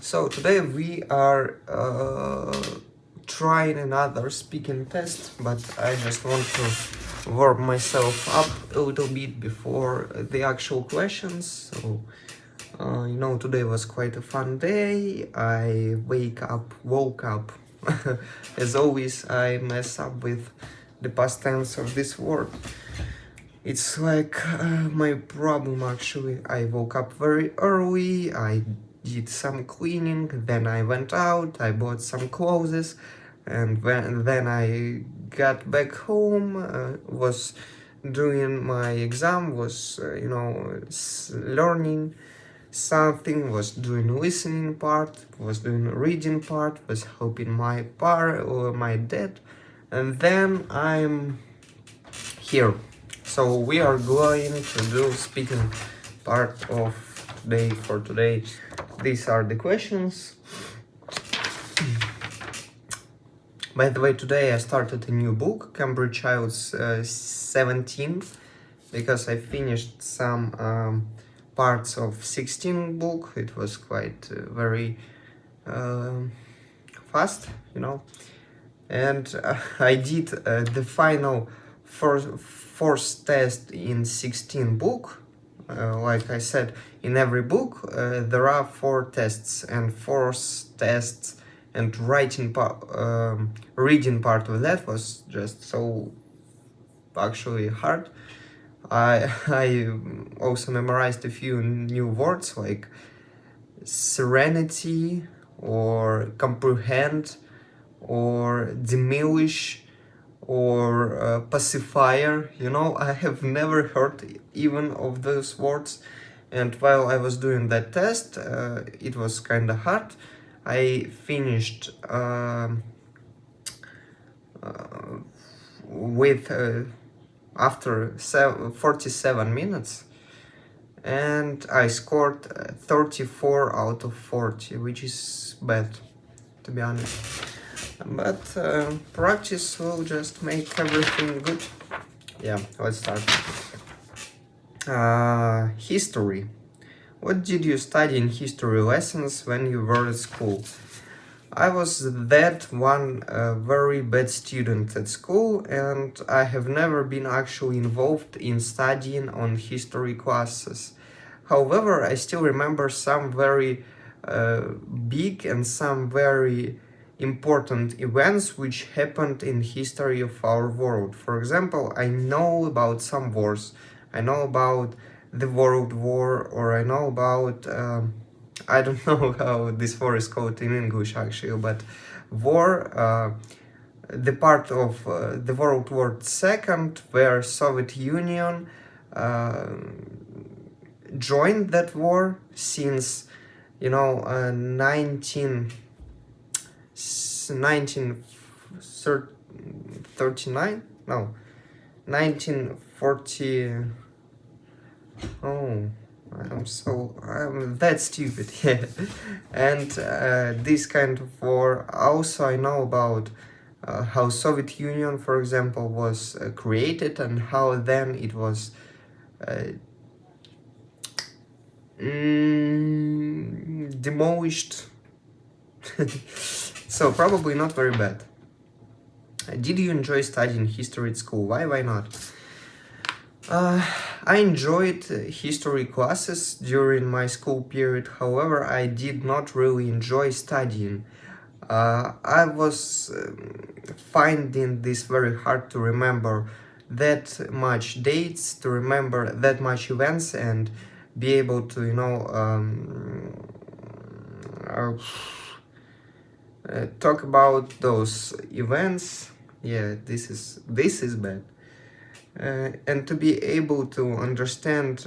So today we are trying another speaking test, but I just want to warm myself up a little bit before the actual questions. So, today was quite a fun day. I woke up. As always, I mess up with the past tense of this word. It's like my problem actually. I woke up very early, I did some cleaning, then I went out, I bought some clothes, and then I got back home, was doing my exam, was, learning something, was doing listening part, was doing reading part, was helping my dad, and then I'm here. So we are going to do speaking part of today for today. These are the questions. By the way, today I started a new book, Cambridge Child's 17, because I finished some parts of 16 book. It was quite very fast, and I did the final fourth test in 16 book. Like I said, in every book there are 4 tests, and 4 tests and reading part of that was just so actually hard. I also memorized a few new words like serenity or comprehend or demolish or pacifier. I have never heard even of those words, and while I was doing that test, it was kind of hard. I finished with after 47 minutes, and I scored 34 out of 40, which is bad, to be honest. But practice will just make everything good. Yeah, let's start. History. What did you study in history lessons when you were at school? I was that one very bad student at school, and I have never been actually involved in studying on history classes. However, I still remember some very big and some very important events which happened in history of our world. For example, I know about some wars. I know about the World War, or I know about I don't know how this war is called in English actually, but war, the part of the World War II where Soviet Union joined that war since 1939, no, 1940. Oh, I'm that stupid. Yeah. And this kind of war, also I know about how Soviet Union, for example, was created, and how then it was demolished. So probably not very bad. Did you enjoy studying history at school? Why not? I enjoyed history classes during my school period. However, I did not really enjoy studying. I was finding this very hard to remember that much dates, to remember that much events, and be able to talk about those events. Yeah, this is bad. And to be able to understand,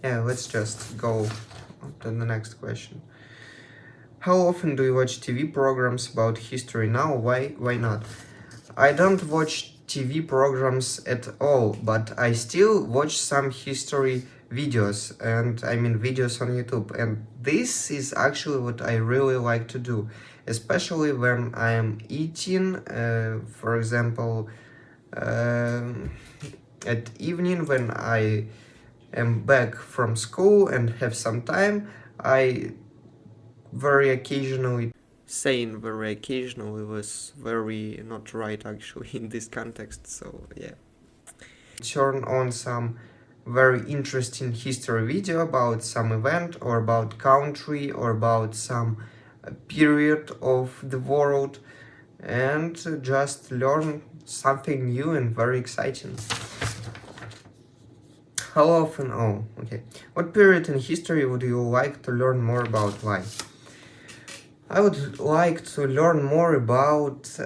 let's just go to the next question. How often do you watch TV programs about history now? Why not? I don't watch TV programs at all, but I still watch some history videos, and I mean videos on YouTube, and this is actually what I really like to do, especially when I am eating, for example, at evening when I am back from school and have some time. I very occasionally saying very occasionally was very not right actually in this context, so yeah. Turn on some very interesting history video about some event or about country or about some period of the world, and just learn something new and very exciting. How often? Oh, okay. What period in history would you like to learn more about? Why? I would like to learn more about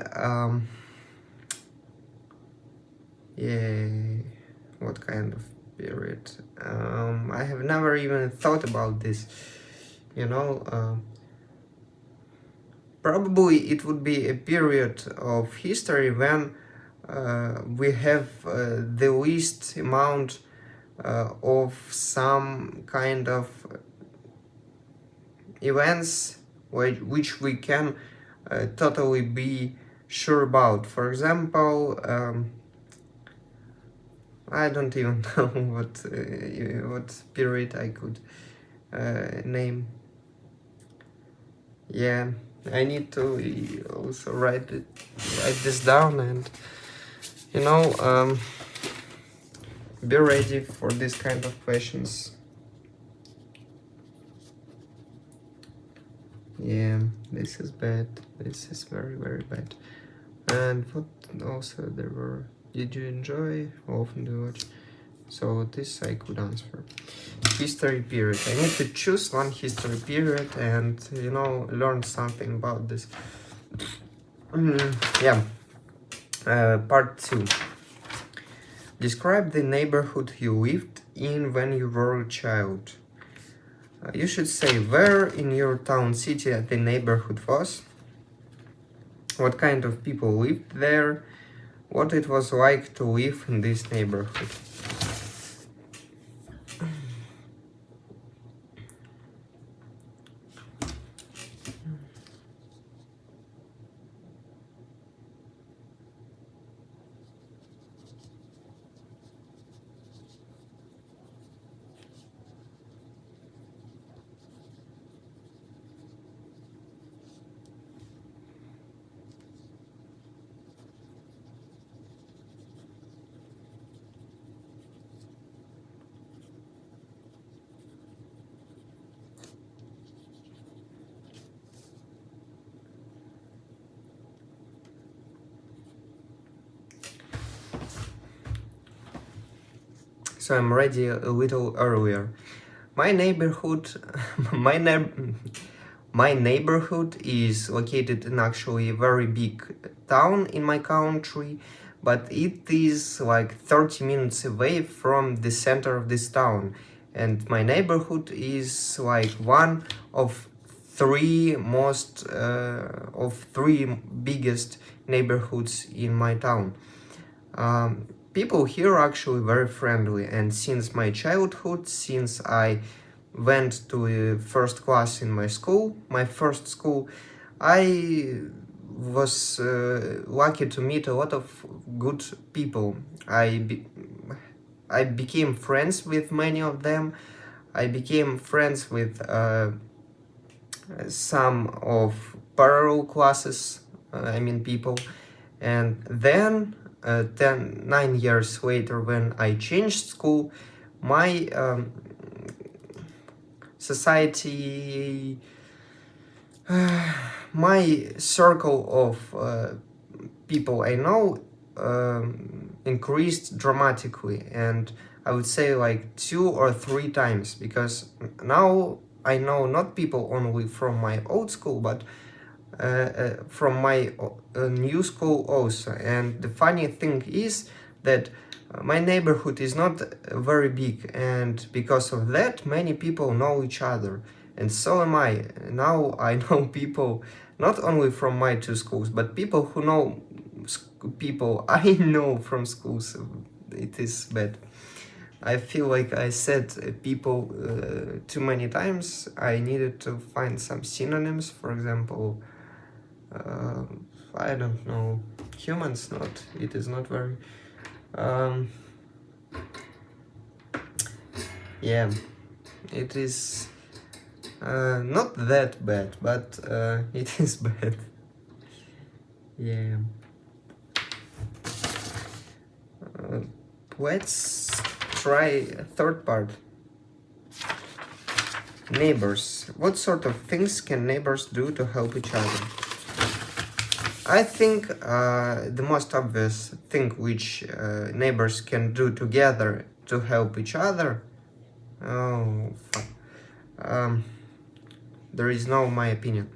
yeah, what kind of period? I have never even thought about this, you know. Probably it would be a period of history when we have the least amount of some kind of events which we can totally be sure about. For example, I don't even know what period I could name. Yeah, I need to also write this down, and be ready for this kind of questions. Yeah, this is bad. This is very, very bad. And what also there were? Did you enjoy? How often do you watch? So this I could answer. History period. I need to choose one history period and learn something about this. Yeah. Part 2. Describe the neighborhood you lived in when you were a child. You should say where in your town, city the neighborhood was, what kind of people lived there, what it was like to live in this neighborhood. So I'm ready a little earlier. My neighborhood, my neighborhood is located in actually a very big town in my country, but it is like 30 minutes away from the center of this town. And my neighborhood is like one of three biggest neighborhoods in my town. People here are actually very friendly, and since my childhood, since I went to first class in my school, my first school, I was lucky to meet a lot of good people. I became friends with many of them. I became friends with some of parallel classes, people, and then 9 years later, when I changed school, my society, my circle of people I know increased dramatically, and I would say like 2 or 3 times, because now I know not people only from my old school, but from my new school also. And the funny thing is that my neighborhood is not very big, and because of that many people know each other, and so am I. Now I know people not only from my 2 schools, but people who know people I know from schools. It is bad. I feel like I said people too many times. I needed to find some synonyms. For example, I don't know, humans, not, it is not very, yeah, it is Not that bad, but it is bad. Yeah. Let's try a third part. Neighbors. What sort of things can neighbors do to help each other? I think the most obvious thing which neighbors can do together to help each other. Oh, fuck. There is no my opinion.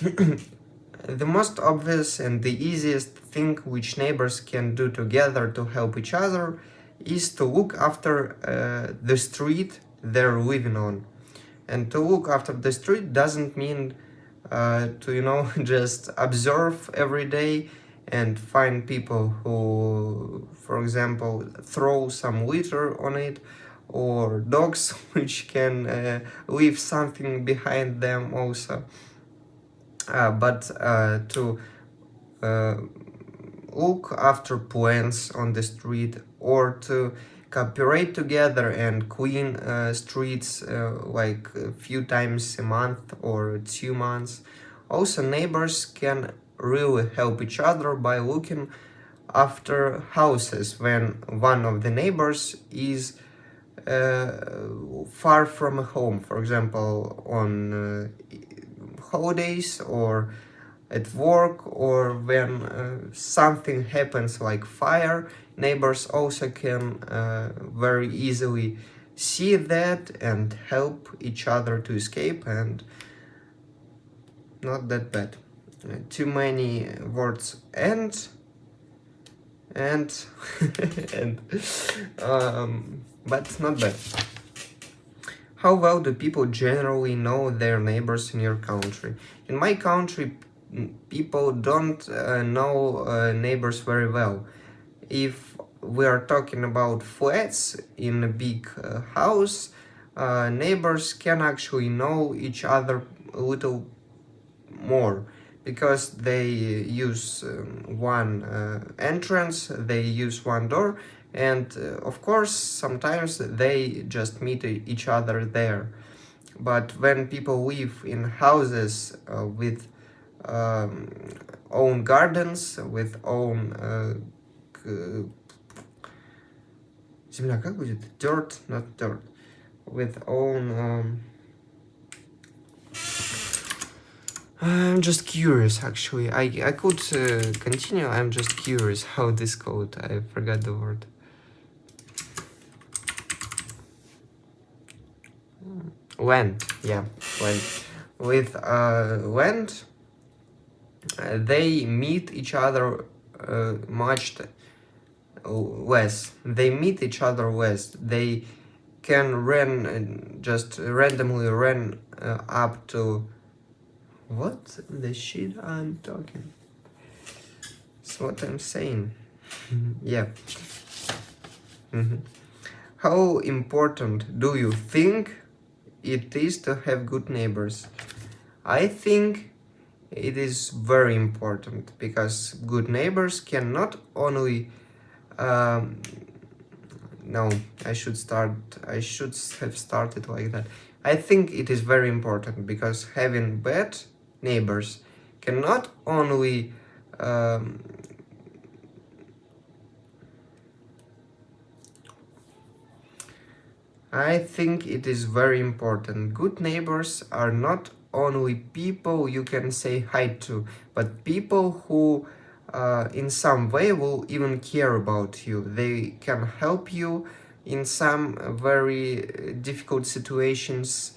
The most obvious and the easiest thing which neighbors can do together to help each other is to look after the street they're living on. And to look after the street doesn't mean to just observe every day and find people who, for example, throw some litter on it, or dogs which can leave something behind them also. But to look after plants on the street, or to cooperate together and clean streets like a few times a month or 2 months. Also, neighbors can really help each other by looking after houses when one of the neighbors is far from home, for example, on holidays or at work, or when something happens like fire. Neighbors also can very easily see that and help each other to escape, and not that bad. Too many words and and but not bad. How well do people generally know their neighbors in your country? In my country, people don't know neighbors very well. If we are talking about flats in a big house, neighbors can actually know each other a little more, because they use one entrance, they use one door, and of course sometimes they just meet each other there. But when people live in houses with own gardens, with own земля как будет? Dirt, not dirt. With own I'm just curious, actually. I could continue. I'm just curious how this code. I forgot the word. Land, yeah, land. With land, they meet each other much less. They meet each other less. They can run, just randomly run up to. What the shit I'm talking? That's what I'm saying. Yeah. How important do you think it is to have good neighbors? I think it is very important, because good neighbors can not only no, I should have started like that. I think it is very important, because having bad neighbors can not only I think it is very important. Good neighbors are not only people you can say hi to, but people who in some way will even care about you. They can help you in some very difficult situations.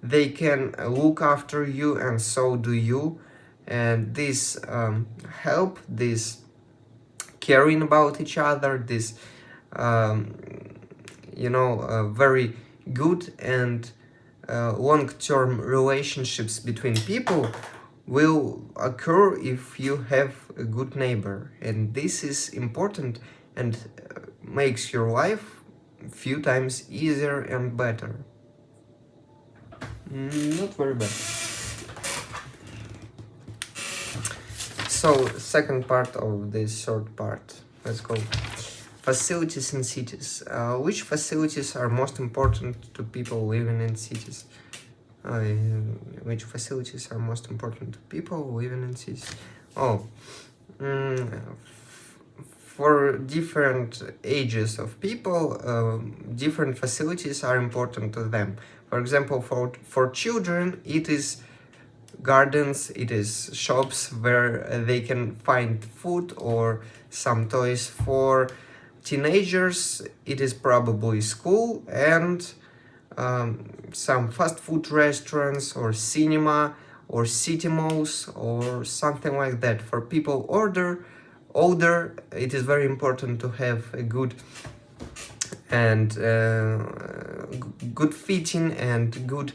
They can look after you, and so do you. And this help, this caring about each other, this very good and long-term relationships between people will occur if you have a good neighbor. And this is important and makes your life a few times easier and better. Not very bad. So, second part of this short part. Let's go. Facilities in cities. Which facilities are most important to people living in cities? Which facilities are most important to people living in cities? Oh, for different ages of people, different facilities are important to them. For example, for children, it is gardens, it is shops where they can find food or some toys. For teenagers, it is probably school and some fast food restaurants or cinema or city malls or something like that. For people older, it is very important to have a good and good fitting and good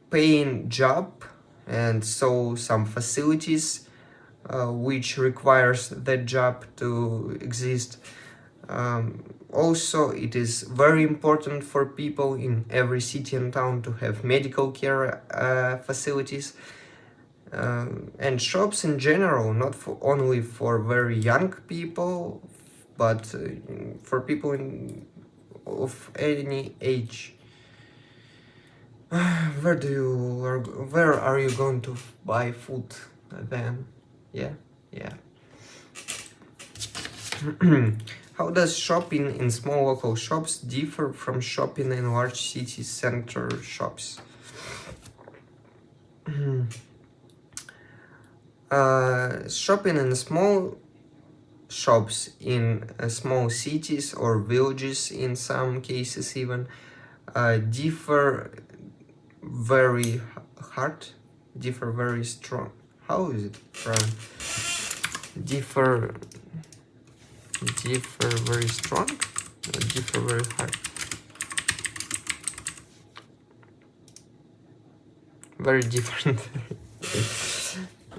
paying job, and so some facilities which requires that job to exist. Also, it is very important for people in every city and town to have medical care facilities, and shops in general, not only for very young people, but for people of any age. Where are you going to buy food then? Yeah. How does shopping in small local shops differ from shopping in large city center shops? Shopping in small shops in small cities or villages, in some cases even, differ very strong. How is it from? Differ very strong, or differ very hard? Very different.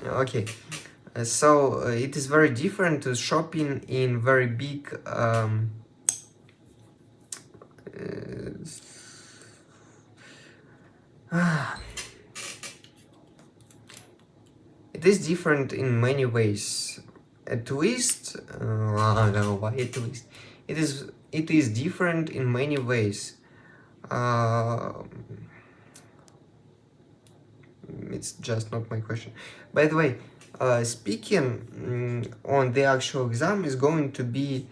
Okay, so it is very different to shopping in very big it is different in many ways. At least, I don't know why at least. It is different in many ways. It's just not my question. By the way, speaking on the actual exam is going to be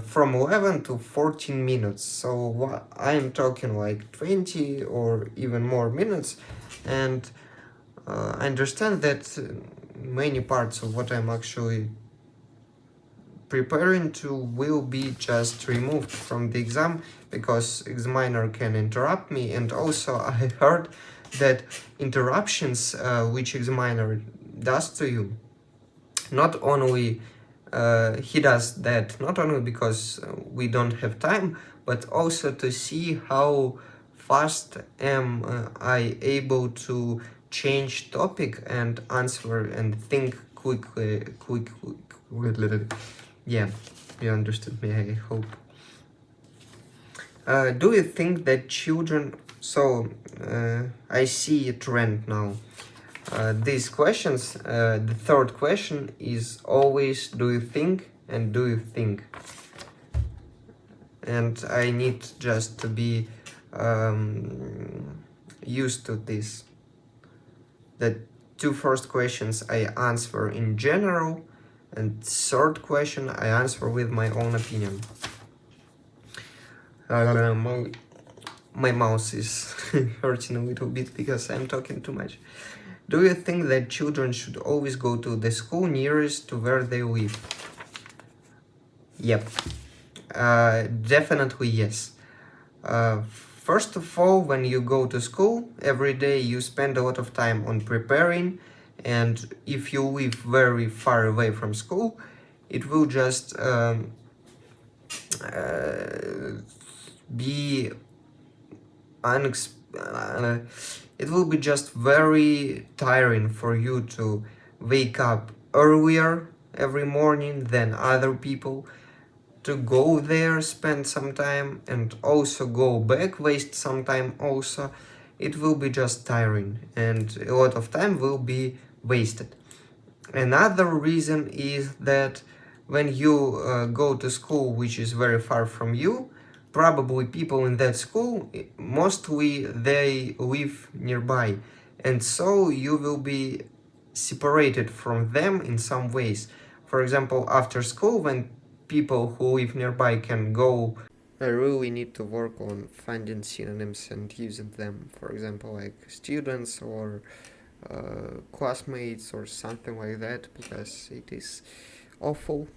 from 11 to 14 minutes. So I'm talking like 20 or even more minutes, and I understand that many parts of what I'm actually preparing to will be just removed from the exam, because examiner can interrupt me. And also I heard that interruptions which examiner does to you, not only he does that not only because we don't have time, but also to see how fast am I able to change topic and answer and think quickly. Yeah, you understood me, I hope. Do you think that children... So, I see a trend now. These questions, the third question is always do you think and do you think? And I need just to be used to this. The two first questions I answer in general, and third question I answer with my own opinion. My mouse is hurting a little bit because I'm talking too much. Do you think that children should always go to the school nearest to where they live? Yep. Definitely yes. First of all, when you go to school, every day you spend a lot of time on preparing, and if you live very far away from school, it will just be it will be just very tiring for you to wake up earlier every morning than other people, to go there, spend some time, and also go back, waste some time also. It will be just tiring, and a lot of time will be wasted. Another reason is that when you go to school which is very far from you, probably people in that school, mostly they live nearby, and so you will be separated from them in some ways. For example, after school, when people who live nearby can go, I really need to work on finding synonyms and using them. For example, like students or classmates or something like that, because it is awful.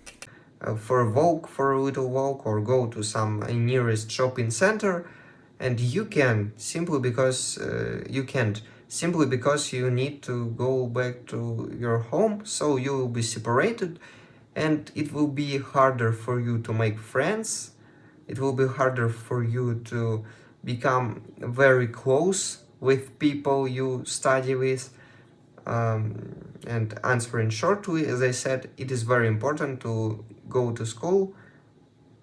For a walk, for a little walk, or go to some nearest shopping center, and you can, simply because you can't, simply because you need to go back to your home, so you will be separated, and it will be harder for you to make friends. It will be harder for you to become very close with people you study with. And answering shortly, as I said, it is very important to go to school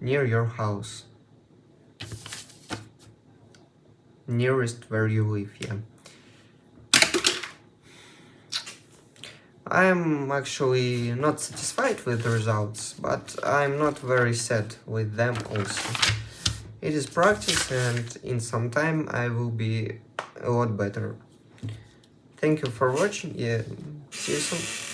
near your house, nearest where you live. Yeah, I am actually not satisfied with the results, but I'm not very sad with them also. It is practice, and in some time I will be a lot better. Thank you for watching. Yeah, see you soon.